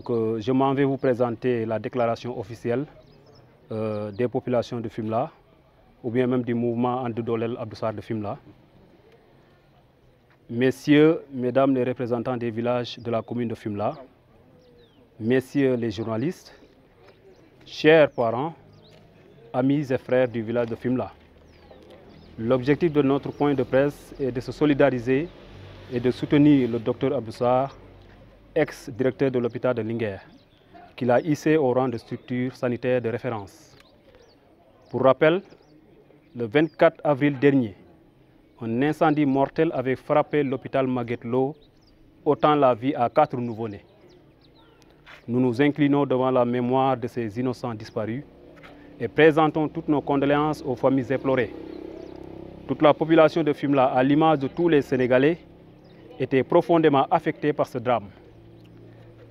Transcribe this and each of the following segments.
Donc, je m'en vais vous présenter la déclaration officielle des populations de Fimela, ou bien même du mouvement Andudolel Abdoussar de Fimela. Messieurs, mesdames les représentants des villages de la commune de Fimela, messieurs les journalistes, chers parents, amis et frères du village de Fimela. L'objectif de notre point de presse est de se solidariser et de soutenir le docteur Abdoussar, ex-directeur de l'hôpital de Linguère, qu'il a hissé au rang de structure sanitaire de référence. Pour rappel, le 24 avril dernier, un incendie mortel avait frappé l'hôpital Magatte Lô, ôtant la vie à 4 nouveau-nés. Nous nous inclinons devant la mémoire de ces innocents disparus et présentons toutes nos condoléances aux familles éplorées. Toute la population de Fimela, à l'image de tous les Sénégalais, était profondément affectée par ce drame.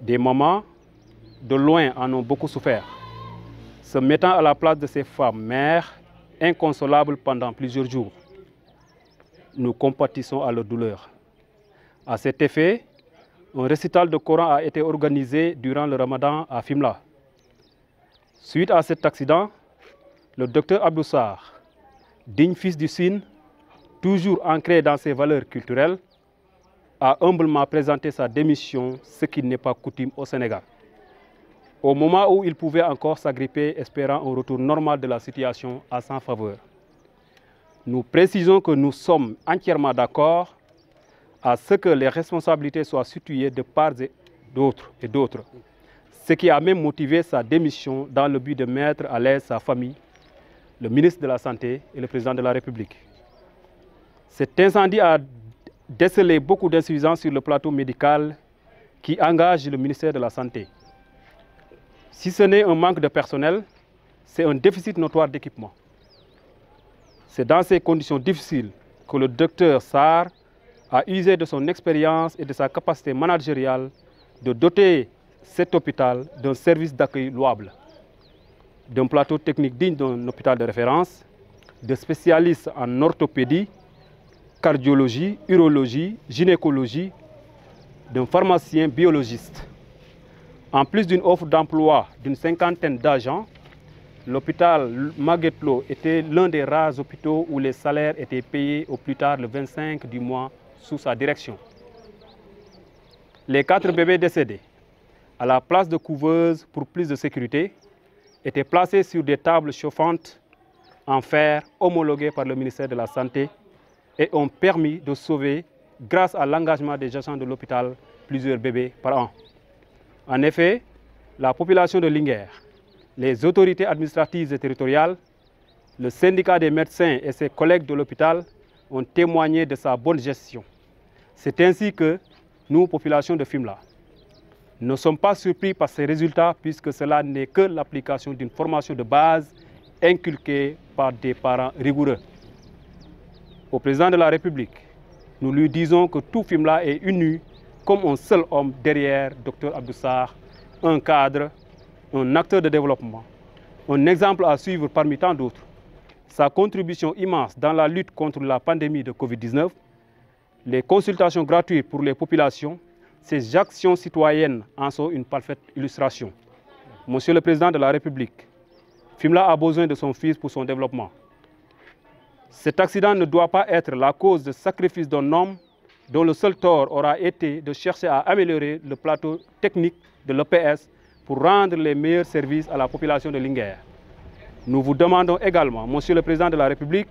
Des mamans, de loin, en ont beaucoup souffert, se mettant à la place de ces femmes mères, inconsolables pendant plusieurs jours. Nous compatissons à leur douleur. À cet effet, un récital de Coran a été organisé durant le Ramadan à Fimela. Suite à cet accident, le docteur Abdoussar, digne fils du Sine, toujours ancré dans ses valeurs culturelles, a humblement présenté sa démission, ce qui n'est pas coutume au Sénégal. Au moment où il pouvait encore s'agripper, espérant un retour normal de la situation à sa faveur. Nous précisons que nous sommes entièrement d'accord à ce que les responsabilités soient situées de part et d'autre, ce qui a même motivé sa démission dans le but de mettre à l'aise sa famille, le ministre de la Santé et le président de la République. Cet incendie a décelé beaucoup d'insuffisances sur le plateau médical qui engage le ministère de la Santé. Si ce n'est un manque de personnel, c'est un déficit notoire d'équipement. C'est dans ces conditions difficiles que le docteur Sarr a usé de son expérience et de sa capacité managériale de doter cet hôpital d'un service d'accueil louable, d'un plateau technique digne d'un hôpital de référence, de spécialistes en orthopédie, cardiologie, urologie, gynécologie, d'un pharmacien biologiste. En plus d'une offre d'emploi d'une 50aine d'agents, l'hôpital Magatte Lô était l'un des rares hôpitaux où les salaires étaient payés au plus tard le 25 du mois sous sa direction. Les 4 bébés décédés, à la place de couveuse pour plus de sécurité, étaient placés sur des tables chauffantes en fer homologuées par le ministère de la Santé et ont permis de sauver, grâce à l'engagement des agents de l'hôpital, plusieurs bébés par an. En effet, la population de Linguère, les autorités administratives et territoriales, le syndicat des médecins et ses collègues de l'hôpital ont témoigné de sa bonne gestion. C'est ainsi que nous, population de Fimela, ne sommes pas surpris par ces résultats puisque cela n'est que l'application d'une formation de base inculquée par des parents rigoureux. Au président de la République, nous lui disons que tout Fimela est uni comme un seul homme derrière Dr Abdoussar, un cadre, un acteur de développement, un exemple à suivre parmi tant d'autres. Sa contribution immense dans la lutte contre la pandémie de Covid-19, les consultations gratuites pour les populations, ces actions citoyennes en sont une parfaite illustration. Monsieur le Président de la République, Fimela a besoin de son fils pour son développement. Cet accident ne doit pas être la cause de sacrifice d'un homme dont le seul tort aura été de chercher à améliorer le plateau technique de l'EPS pour rendre les meilleurs services à la population de Linguère. Nous vous demandons également, Monsieur le Président de la République,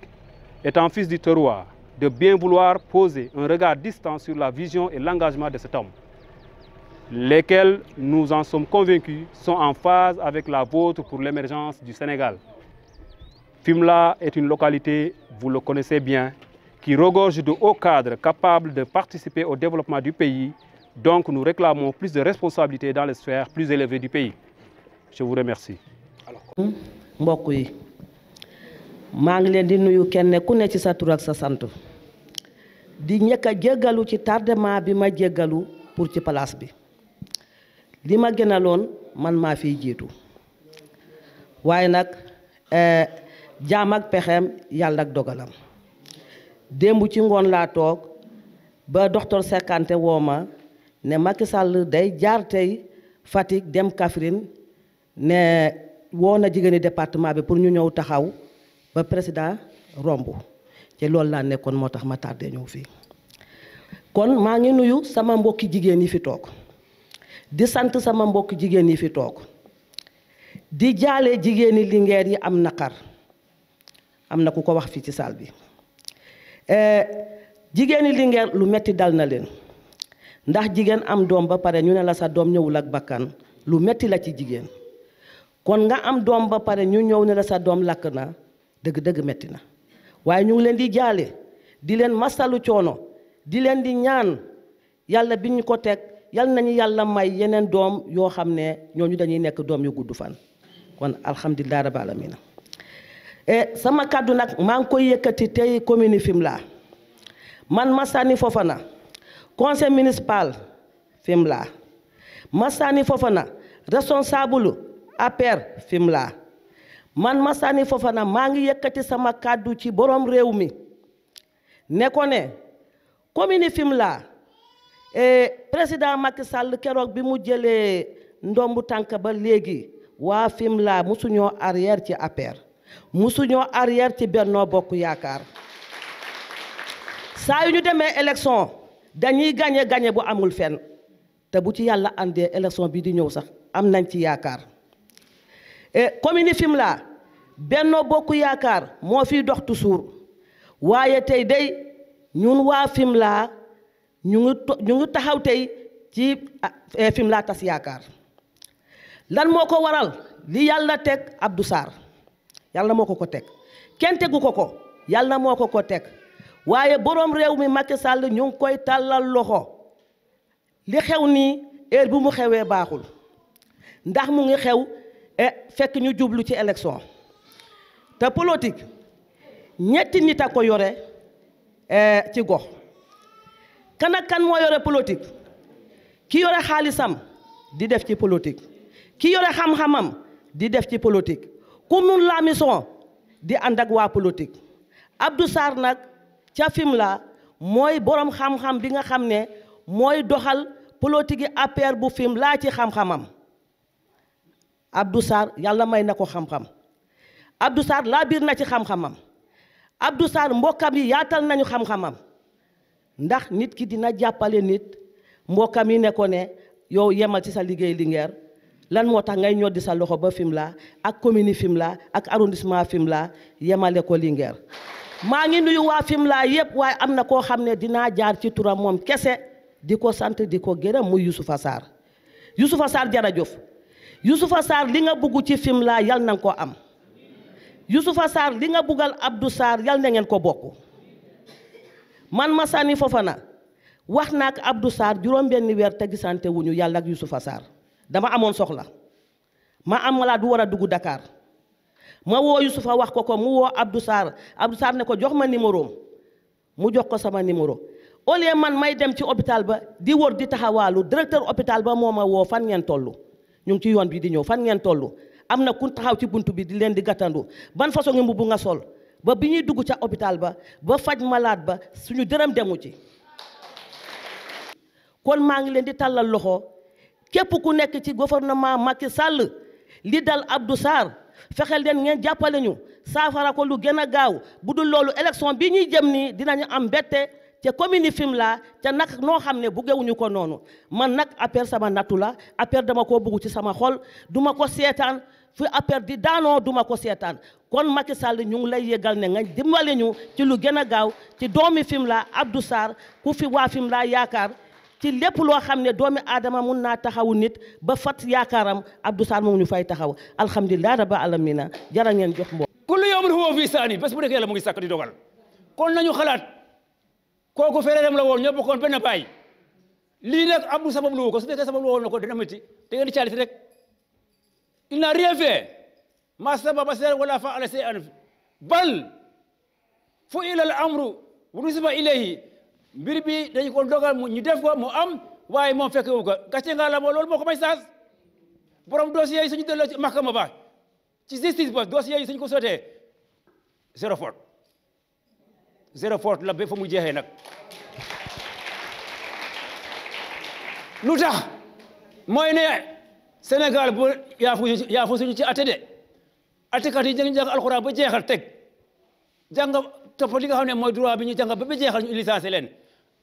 étant fils du terroir, de bien vouloir poser un regard distant sur la vision et l'engagement de cet homme, lesquels, nous en sommes convaincus, sont en phase avec la vôtre pour l'émergence du Sénégal. Fimela est une localité, vous le connaissez bien, qui regorge de hauts cadres capables de participer au développement du pays. Donc nous réclamons plus de responsabilités dans les sphères plus élevées du pays. Je vous remercie. mbokk yi maa ngi leen di nuyu kenn ku ne ci sa tur ak sa sant di ñëkk a jéggalu ci tardement bi ma jéggalu pour ci place bi li ma gënaloon man maa fiy jiitu waaye nag jaam ak pexeem yàlla ak dogalam démb ci ngoon laa toog ba docteur Sekante woo ma ne Macky Sall day jaar tey Fatick dem Kaffrine ne woo na jigéeni département bi pour ñu ñëw taxaw ba président romb te loolu laa nekkoon moo tax ma tardé ñëw fii. kon maa ngi nuyu sama mbokki jigéen yi fi toog di sant sama mbokki jigéen yi fi toog di jaale jigéeni Linguère yi am naqar am na ku ko wax fii ci salle bi jigéeni Linguère lu metti dal na leen ndax jigéen am doom ba pare ñu ne la sa doom ñëwul ak bakkan lu metti la ci jigéen kon nga am doom ba pare ñu ñëw ne la sa doom lakk na dëgg-dëgg metti na waaye ñu ngi leen di jaale di leen masalu coono di leen di ñaan yàlla bi ñu ko teg yal nañu yàlla may yeneen doom yoo xam ne ñooñu dañuy nekk doom yu gudd fan kon alhamdulilah rabbil alamin sama kàddu nag maa ngi koy yëkkati tey commune Fimela man Massaly Fofana conseil municipal Fimela Massaly Fofana responsable APR Fimela man Massaly Fofana maa ngi yëkkati sama kàddu ci borom réew mi ne ko ne commune Fimela président Macky Sall keroog bi mu jëlee ndombu tànk ba léegi waa Fimela musuñoo arrière ci APR musuñoo arrière ci Benno Bokk Yaakaar saa yu ñu demee élection dañuy gagné bu amul fenn te bu ci yàlla àndee élection bi di ñëw sax am nañ ci yaakaar commune Fimela Benno Bokk Yaakaar moo fiy dox toujours waaye tey day ñun waa Fimela ñu ngi taxaw tey ci Fimela tas yaakaar lan moo ko waral li yàlla teg Abdou Sarr yàlla moo ko teg kenn tegu ko yàlla moo ko teg waaye boroom réew mi Macky Sall ñu ngi koy tàllal loxo li xew nii heure bu mu xewee baaxul ndax mu ngi xew fekk ñu jublu ci élection te politique ñetti nit a ko yore ci gox kan ak kan moo yore politique ki yore xaalisam di def ci politique ki yore xam-xamam di def ci politique ku nun la mission di ànd ak waa politique Abdou Sarr nag ca Fimela mooy borom xam-xam bi nga xam ne mooy doxal politique yi APR bu Fimela ci xam-xamam Abdou Sarr yàlla may na ko xam-xam Abdou Sarr laa biir na ci xam-xamam Abdou Sarr mbokkam yi yaatal nañu xam-xamam ndax nit ki dina jàppale nit mbokkam yi ne ko ne yow yemal ci sa liggéey Linguère lan moo tax ngay ñoddi sa loxo ba Fimela ak commune Fimela ak arrondissement Fimela yemale ko Linguère maa ngi nuyu waa Fimela yëpp waaye am na koo xam ne dinaa jaar ci turam moom kese di ko sant di ko gërëm muy Youssoufa Sarr Youssoufa Sarr jërëjëf Youssoufa Sarr li nga bugg ci Fimela yal na nga ko am Youssoufa Sarr li nga buggal Abdou Sarr yal na ngeen ko bokk man Massaly Fofana wax naa ak Abdou Sarr juróom-benni weer te gisante wuñu yàlla ak Youssoufa Sarr dama amoon soxla ma am malade bu war a dugg Dakar ma woo Youssoufa wax ko mu woo Abdou Sarr ne ko jox ma numéro mu jox ko sama numéro au lieu man may dem ci hôpital ba di wër di taxawaalu directeur hôpital ba moo ma woo fan ngeen toll ñu ngi ci yoon bi di ñëw fan ngeen toll am na ku taxaw ci buntu bi di leen di gàttandu ban façon ngi mbubb nga sol ba bi ñuy dugg ca hôpital ba faj malade ba suñu dërëm demu ci kon maa ngi leen di tàllal loxo képp ku nekk ci gouvernement Macky Sall li dal Abdou Sarr fexeel leen ngeen jàppale ñu saafara ko lu gën a gaaw bu dul loolu élection bi ñuy jëm nii dinañu am mbette ca commune Fimela ca nag noo xam ne buggewuñu ko noonu man nag APR sama nattu la APR dama koo bugg ci sama xol duma ko seetaan fu APR di daanoo duma ko seetaan kon Macky Sall ñu ngi lay yëgal ne nga dimbale ñu ci lu gën a gaaw ci doomi Fimela Abdou Sarr ku fi waa Fimela yaakaar ci lépp loo xam ne doomi aadama mun naa taxawu nit ba fat yaakaaram Abdou Sarr moom ñu fay taxaw alhamdulilah rabbil alamina jara ngeen jox mbo kullu yawmin huwa fi saani bés bu nekk yàlla mu ngi sàkk di dogal kon nañu xalaat kooku fereeram la woon ñoo bokkoon benn baay lii nag Abdou sabab lu ko su fekkee sabab lu woon na ko dina métti da ngeen di caalit rek il n'a rien fait ma sababa shay'an wala fa'ala shay'an bal fu'ila al-amru wa nusiba ilayhi mbir bi dañu ko dogal ñu def ko mu am waaye moom fekk wu ko gàcce nga la moo loolu moo ko may saas borom dossier yi suñu delloo ci mahkama ba ci justice ba dossier yi suñu ko sotee zéro faute la ba fa mu jeexee nag lu tax mooy ne Sénégal bu yaafu suñu ci atte de attekat yi jàng alxuraan ba jeexal teg jàng topp li nga xam ne mooy droit bi ñu jàng ba jeexal ñu licencié leen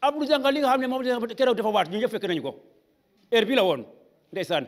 Abdou jàng li nga xam ne moom keroog dafa waat ñu ñëpp fekk nañu ko heure bi la woon ndeysaan